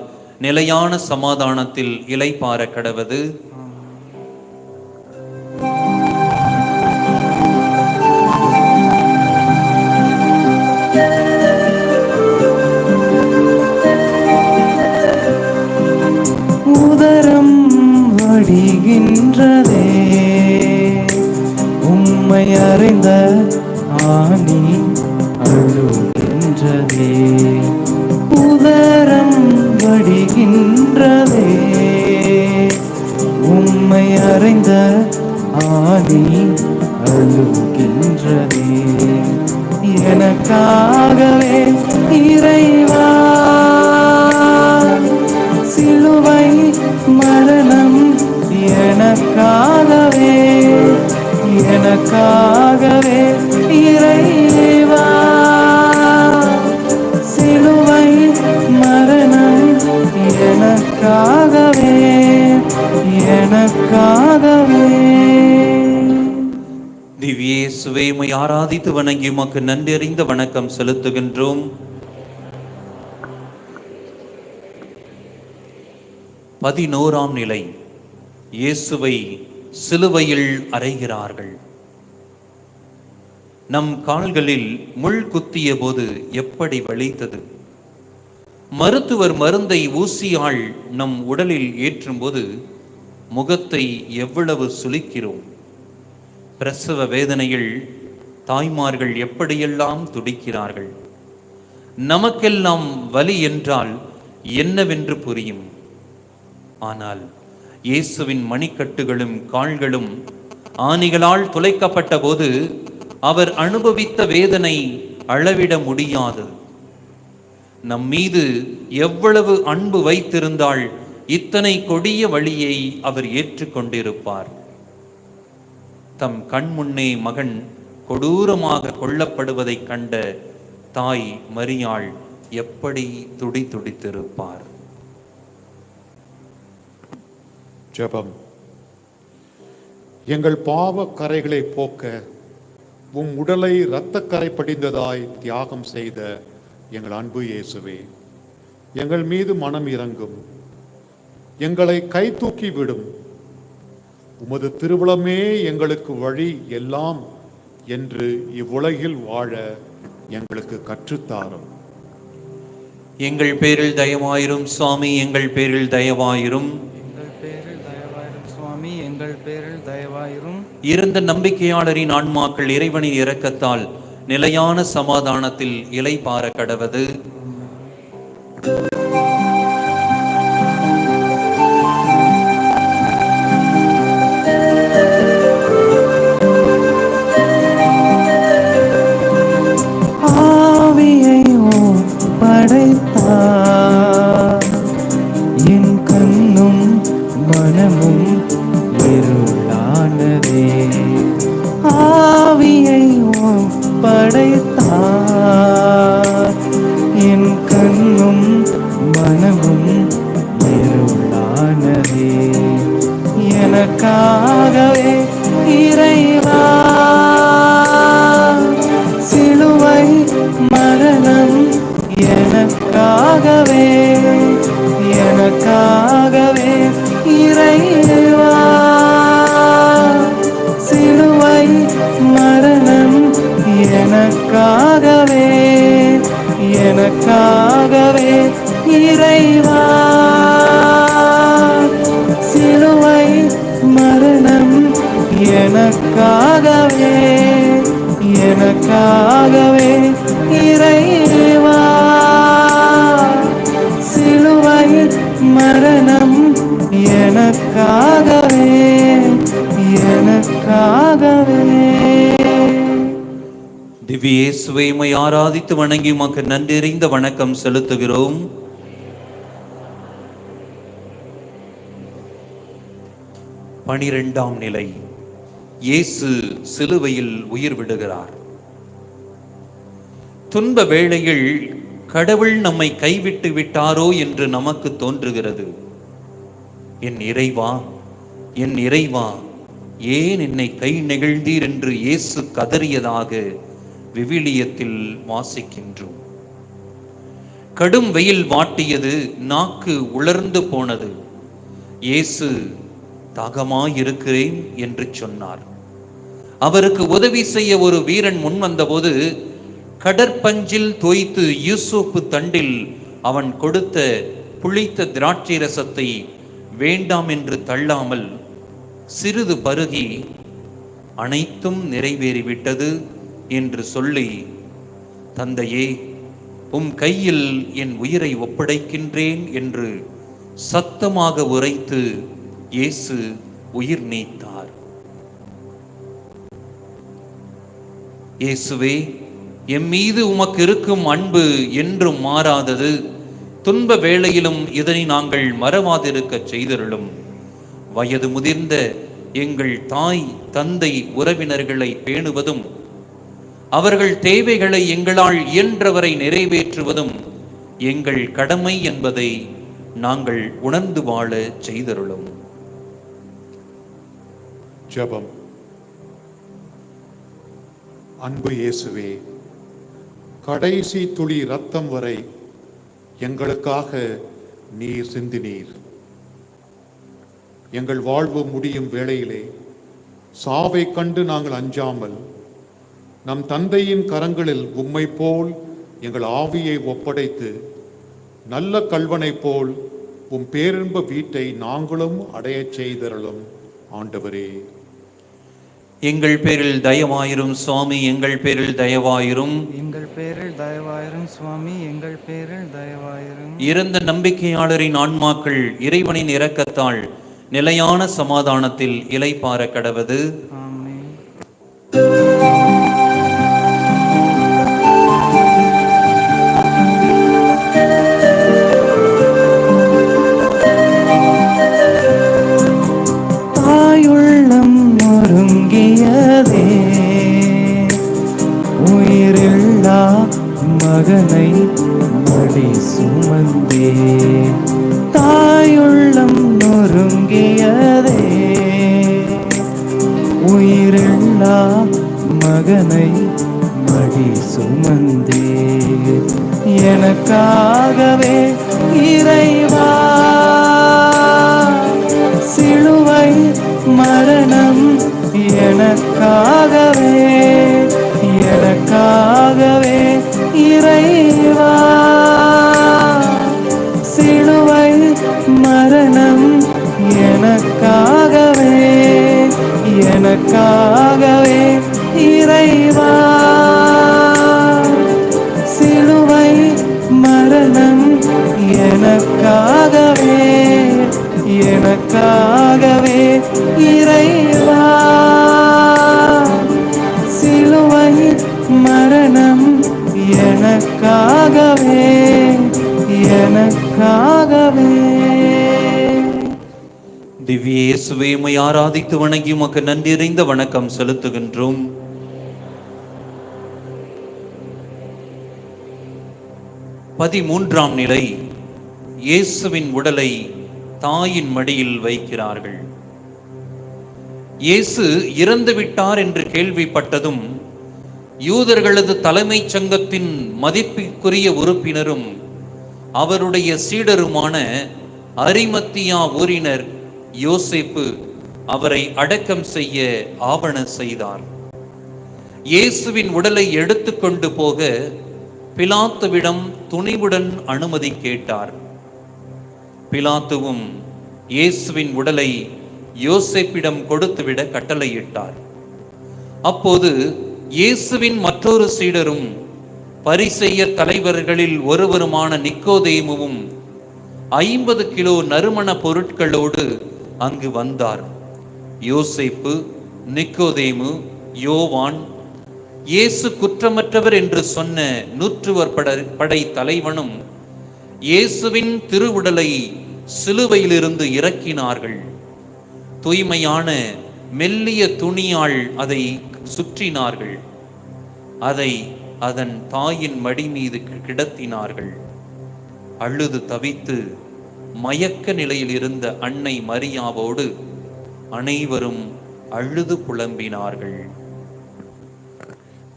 நிலையான சமாதானத்தில் இளைப்பாற கடவது. உதரம் வடிகின்றதே உம்மை அறிந்த ஆணி அழுகின்றதே. உதரம் வடிகின்றதே உம்மை அறிந்த ஆணி அழுகின்றதே. எனக்காகவே இறைவா சிலுவை மரணம் எனக்காகவே, எனக்காகவே இறைவா சிலுவை மரணம் எனக்காகவே, எனக்காகவே. திவ்ய இயேசுவே, உம்மை ஆராதித்து வணங்கி உமக்கு நன்றி அறிந்த வணக்கம் செலுத்துகின்றோம். 11ஆம் நிலை. இயேசுவை சிலுவையில் அறைகிறார்கள். நம் கால்களில் முள் குத்திய போது எப்படி வலித்தது? மருத்துவர் மருந்தை ஊசியால் நம் உடலில் ஏற்றும் போது முகத்தை எவ்வளவு சுளிக்கிறோம். பிரசவ வேதனையில் தாய்மார்கள் எப்படியெல்லாம் துடிக்கிறார்கள். நமக்கெல்லாம் வலி என்றால் என்னவென்று புரியும். ஆனால் இயேசுவின் மணிக்கட்டுகளும் கால்களும் ஆணிகளால் துளைக்கப்பட்ட போது அவர் அனுபவித்த வேதனை அளவிட முடியாது. நம் மீது எவ்வளவு அன்பு வைத்திருந்தால் இத்தனை கொடிய வழியை அவர் ஏற்றுக்கொண்டிருப்பார். தம் கண்முன்னே மகன் கொடூரமாக கொல்லப்படுவதைக் கண்ட தாய் மரியாள் எப்படி துடித்திருப்பார். ஜெபம். எங்கள் பாவ கரைகளை போக்க உம் உடலை இரத்தக்கரை படிந்ததாய் தியாகம் செய்த எங்கள் அன்பு இயேசுவே, எங்கள் மீது மனம் இறங்கும். எங்களை கை தூக்கி விடும். உமது திருவுளமே எங்களுக்கு வழி எல்லாம் என்று இவ்வுலகில் வாழ எங்களுக்கு கற்றுத்தாரும். எங்கள் பேரில் தயவாயிரும் சுவாமி, எங்கள் பேரில் தயவாயிரும். எங்கள் பேரில் தயவாயிரும் சுவாமி, எங்கள் பேரில் தயவாயிரும். இருந்த நம்பிக்கையாளரின் ஆன்மாக்கள் இறைவனின் இரக்கத்தால் நிலையான சமாதானத்தில் இளைப்பாற கடவது. ஆவியை படைத்தார் திவ்ய இயேசுவை உம்மை ஆராதித்து வணங்கி உமக்கு நன்றியறிந்த வணக்கம் செலுத்துகிறோம். பனிரெண்டாம் நிலை. இயேசு சிலுவையில் உயிர் விடுகிறார். துன்ப வேளையில் கடவுள் நம்மை கைவிட்டு விட்டாரோ என்று நமக்கு தோன்றுகிறது. என் இறைவா, என் இறைவா, ஏன் என்னை கை நெகிழ்ந்தீர் என்று இயேசு கதறியதாக விவிலியத்தில் வாசிக்கின்றோம். கடும் வெயில் வாட்டியது, நாக்கு உலர்ந்து போனது. இயேசு தாகமாயிருக்கிறேன் என்று சொன்னார். அவருக்கு உதவி செய்ய ஒரு வீரன் முன் வந்தபோது கடற்பஞ்சில் தோய்த்து யூசுப்பு தண்டில் அவன் கொடுத்த புளித்த திராட்சை ரசத்தை வேண்டாம் என்று தள்ளாமல் சிறிது பருகி அனைத்தும் நிறைவேறிவிட்டது என்று சொல்லி, தந்தையே, உம் கையில் என் உயிரை ஒப்படைக்கின்றேன் என்று சத்தமாக உரைத்து இயேசு உயிர் நீத்தார். இயேசுவே, எம் மீது உமக்கு இருக்கும் அன்பு என்றும் மாறாதது. துன்ப வேளையிலும் இதனை நாங்கள் மறவாதிருக்க செய்தருளும். வயது முதிர்ந்த எங்கள் தாய் தந்தை உறவினர்களை பேணுவதும் அவர்கள் தேவைகளை எங்களால் இயன்றவரை நிறைவேற்றுவதும் எங்கள் கடமை என்பதை நாங்கள் உணர்ந்து வாழ செய்தருளும். ஜெபம். அன்பு இயேசுவே, கடைசி துளி இரத்தம் வரை எங்களுக்காக நீர் சிந்தினீர். எங்கள் வாழ்வு முடியும் வேளையிலே சாவை கண்டு நாங்கள் அஞ்சாமல் நம் தந்தையின் கரங்களில் உம்மை போல் எங்கள் ஆவியை ஒப்படைத்து நல்ல கல்வனை போல் உம் பேரின்ப வீட்டை நாங்களும் அடையச் செய்தருளும். ஆண்டவரே, எங்கள் பேரில் தயவாயிரும் சுவாமி, எங்கள் பேரில் தயவாயிரும். எங்கள் பேரில் தயவாயிரும் சுவாமி, எங்கள் பேரில் தயவாயிரும். இறந்த நம்பிக்கையாளரின் ஆன்மாக்கள் இறைவனின் இரக்கத்தால் நிலையான சமாதானத்தில் இளைப்பாற கடவது. ஆமென். தாயுள்ளம் ஒருங்கியதே, உயிரில்லா மகனை மடி சுமந்தே. தாயுள்ளம் ஒருங்கியதே, உயிரில்லா மகனை மடி சுமந்தே. எனக்காகவே இறைவா சிலுவை மரணம், எனக்காகவே எனக்காகவே இறைவா சிலுவை மரணம், எனக்காகவே எனக்காகவே இறைவா சிலுவை மரணம், எனக்காகவே எனக்காகவே இறைவா சிலுவை மரணம், எனக்காகவே எனக்காகவே. திவ்ய இயேசுவை உம்மை ஆராதித்து வணங்கி உமக்கு நன்றியறிந்த வணக்கம் செலுத்துகின்றோம். பதிமூன்றாம் நிலை. இயேசுவின் உடலை தாயின் மடியில் வைக்கிறார்கள். இயேசு இறந்து விட்டார் என்று கேள்விப்பட்டதும் யூதர்களது தலைமைச் சங்கத்தின் மதிப்பிற்குரிய உறுப்பினரும் அவருடைய சீடருமான அரிமத்தியா ஊரினர் யோசேப்பு அவரை அடக்கம் செய்ய ஆவண செய்தார். இயேசுவின் உடலை எடுத்துக்கொண்டு போக பிலாத்துவிடம் துணிவுடன் அனுமதி கேட்டார். பிலாத்துவும் இயேசுவின் உடலை யோசேப்பிடம் கொடுத்துவிட கட்டளையிட்டார். அப்போது இயேசுவின் மற்றொரு சீடரும் பரிசேயர் தலைவர்களில் ஒருவருமான நிக்கோதேமுவும் 50 கிலோ நறுமண பொருட்களோடு அங்கு வந்தார். யோசேப்பு, நிக்கோதேமு, யோவான் இயேசு குற்றமற்றவர் என்று சொன்ன நூற்றுவர் படை தலைவனும் இயேசுவின் திருவுடலை சிலுவையிலிருந்து இறக்கினார்கள். தூய்மையான மெல்லிய துணியால் அதை சுற்றினார்கள். அதை அதன் தாயின் மடி மீது கிடத்தினார்கள். அழுது தவித்து மயக்க நிலையில் இருந்த அன்னை மரியாவோடு அனைவரும் அழுது புலம்பினார்கள்.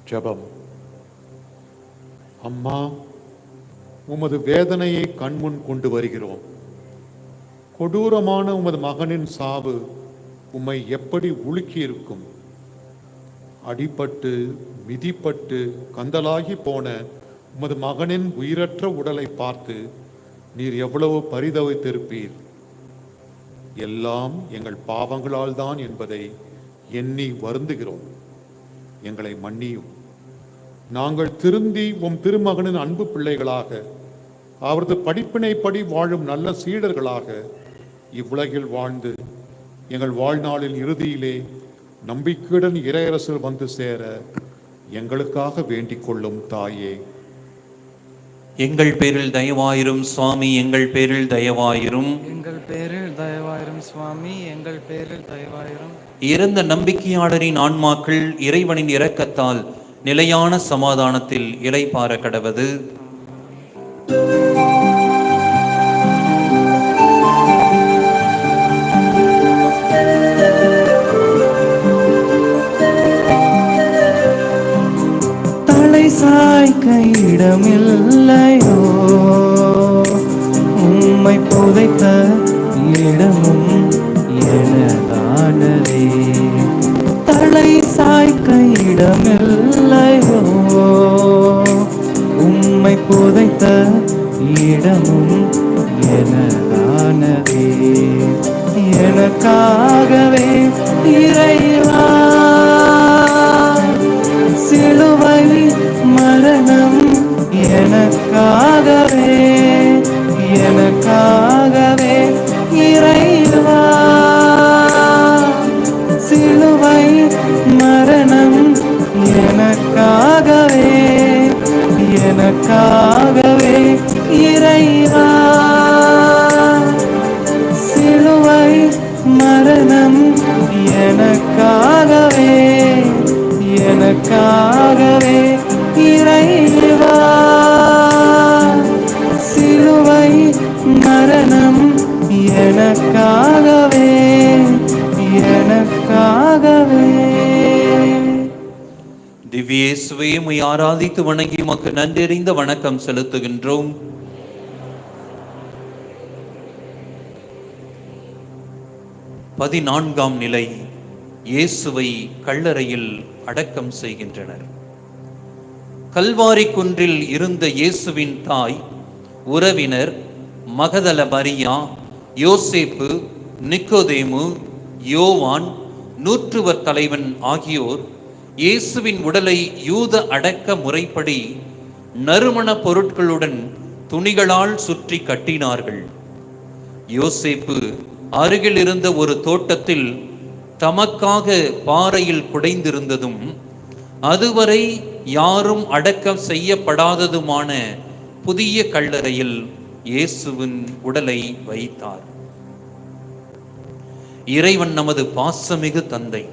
ஜெபம். அம்மா, உமது வேதனையை கண்முன் கொண்டு வருகிறோம். கொடூரமான உமது மகனின் சாவு உம்மை எப்படி உலுக்கி இருக்கும். அடிபட்டு மிதிப்பட்டு கந்தலாகி போன உமது மகனின் உயிரற்ற உடலை பார்த்து நீர் எவ்வளவு பரிதவித்திருப்பீர். எல்லாம் எங்கள் பாவங்களால் தான் என்பதை எண்ணி வருந்துகிறோம். எங்களை மன்னியும். நாங்கள் திருந்தி உம் திருமகனின் அன்பு பிள்ளைகளாக, அவரது படிப்பினைப்படி வாழும் நல்ல சீடர்களாக இவ்வுலகில் வாழ்ந்து எங்கள் வாழ்நாளின் இறுதியிலே நம்பிக்கையுடன் இறையரசில் வந்து சேர எங்களுக்காக வேண்டிக் கொள்ளும் தாயே. எங்கள் பேரில் தயவாயிரும் சுவாமி, எங்கள் பேரில் தயவாயிரும். எங்கள் பேரில் தயவாயிரும் சுவாமி, எங்கள் பேரில் தயவாயிரும். இறந்த நம்பிக்கையாளரின் ஆன்மாக்கள் இறைவனின் இரக்கத்தால் நிலையான சமாதானத்தில் இளைப்பாற கடவது. தலை சாய்க்க இடமில்லையோ, உம்மை புதைத்த இடமும் எனதானதே. தலை சாய்க்க இடமில்லையோ, உம்மை புதைத்த இடமும் எனதானதே. எனக்காகவே இறைவா சிலுவை மரணம், எனக்காகவே எனக்காகவே இறைவா சிலுவை மரணம், எனக்காகவே எனக்காகவே இறைவா சிலுவை மரணம், எனக்காகவே எனக்காகவே இறைவா சிலுவை மரணம், எனக்காகவே எனக்காகவே. திவ்யேசுவே, உம்மை ஆராதித்து வணங்கி உமக்கு நன்றறிந்த வணக்கம் செலுத்துகின்றோம். பதினான்காம் நிலை. இயேசுவை கல்லறையில் அடக்கம் செய்கின்றனர். கல்வாரி குன்றில் இருந்த இயேசுவின் தாய், உறவினர் மகதல மரியா, யோசேப்பு, நிக்கோதேமு, யோவான், நூற்றுவர் தலைவன் ஆகியோர் இயேசுவின் உடலை யூத அடக்க முறைப்படி நறுமண பொருட்களுடன் துணிகளால் சுற்றி கட்டினார்கள். யோசேப்பு அருகில் இருந்த ஒரு தோட்டத்தில் தமக்காக பாறையில் குடைந்திருந்ததும் அதுவரை யாரும் அடக்கம் செய்யப்படாததுமான புதிய கல்லறையில் இயேசுவின் உடலை வைத்தார். இறைவன் நமது பாசமிகு தந்தை.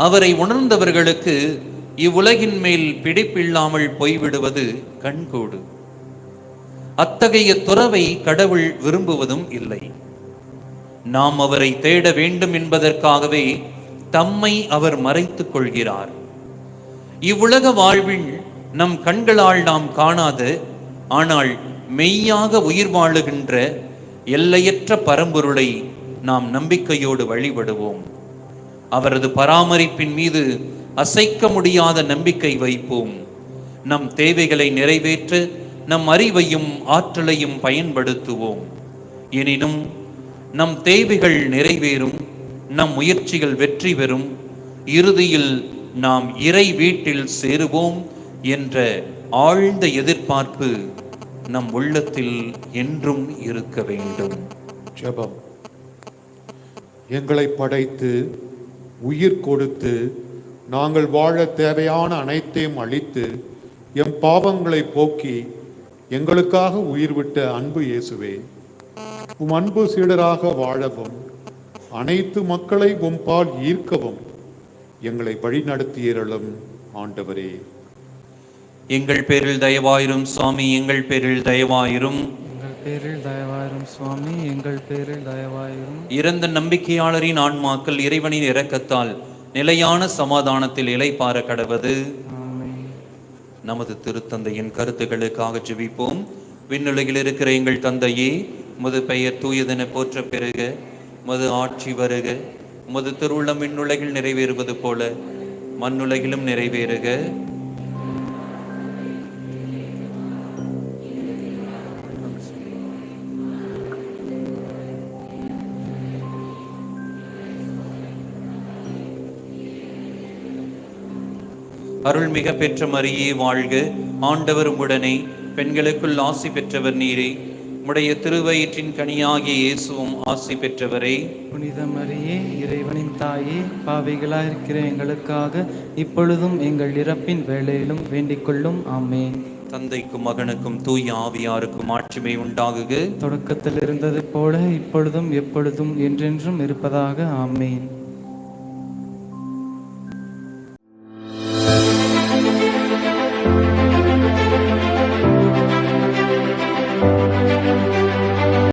அவரை உணர்ந்தவர்களுக்கு இவ்வுலகின் மேல் பிடிப்பில்லாமல் போய்விடுவது கண்கூடு. அத்தகைய துறவை கடவுள் விரும்புவதும் இல்லை. நாம் அவரை தேட வேண்டும் என்பதற்காகவே தம்மை அவர் மறைத்துக் கொள்கிறார். இவ்வுலக வாழ்வில் நம் கண்களால் நாம் காணாத, ஆனால் மெய்யாக உயிர் வாழுகின்ற எல்லையற்ற பரம்பொருளை நாம் நம்பிக்கையோடு வழிபடுவோம். அவரது பராமரிப்பின் மீது அசைக்க முடியாத நம்பிக்கை வைப்போம். நம் தேவைகளை நிறைவேற்ற நம் அறிவையும் ஆற்றலையும் பயன்படுத்துவோம். எனினும் நம் தேவைகள் நிறைவேறும், நம் முயற்சிகள் வெற்றி பெறும், இறுதியில் நாம் இறை வீட்டில் சேருவோம் என்ற ஆழ்ந்த எதிர்பார்ப்பு நம் உள்ளத்தில் என்றும் இருக்க வேண்டும். ஜெபம். எங்களை படைத்து உயிர் கொடுத்து நாங்கள் வாழ தேவையான அனைத்தையும் அளித்து எம் பாவங்களை போக்கி எங்களுக்காக உயிர் விட்ட அன்பு இயேசுவே, உம் அன்பு சீடராக வாழவும் அனைத்து மக்களை உம்பால் ஈர்க்கவும் எங்களை வழிநடத்தியருளும் ஆண்டவரே. எங்கள் பேரில் தயவாயிரும் சுவாமி, எங்கள் பேரில் தயவாயிரும். எங்கள் பேரில் தயவாயிரும் சுவாமி, எங்கள் பேரில் தயவாயிரும். இறந்த நம்பிக்கையாளரின் ஆன்மாக்கள் இறைவனின் இரக்கத்தால் நிலையான சமாதானத்தில் இளைப்பாற கடவது. ஆமென். நமது திருத்தந்தையின் கருத்துக்களுக்காக ஜெபிப்போம். விண்ணுலகில் இருக்கிற எங்கள் தந்தையே, உமது பெயர் தூயதென போற்ற பெறுக, உமது ஆட்சி வருக, உமது திருவுள்ளம் விண்ணுலகில் நிறைவேறுவது போல மண்ணுலகிலும் நிறைவேறுக. அருள்மிக பெற்ற மரியே வாழ்க, ஆண்டவர் உம்முடனே, பெண்களுக்குள் ஆசி பெற்றவர் நீரே, உம்முடைய திருவயிற்றின் கனியாகிய இயேசுவும் ஆசி பெற்றவரே. புனித மரியே, இறைவனின் தாயே, பாவிகளாயிருக்கிற எங்களுக்காக இப்பொழுதும் எங்கள் இறப்பின் வேளையிலும் வேண்டிக் கொள்ளும். ஆமென். தந்தைக்கும் மகனுக்கும் தூய ஆவியாருக்கும் ஆட்சிமை உண்டாகுக. தொடக்கத்தில் இருந்தது போல இப்பொழுதும் எப்பொழுதும் என்றென்றும் இருப்பதாக. ஆமென்.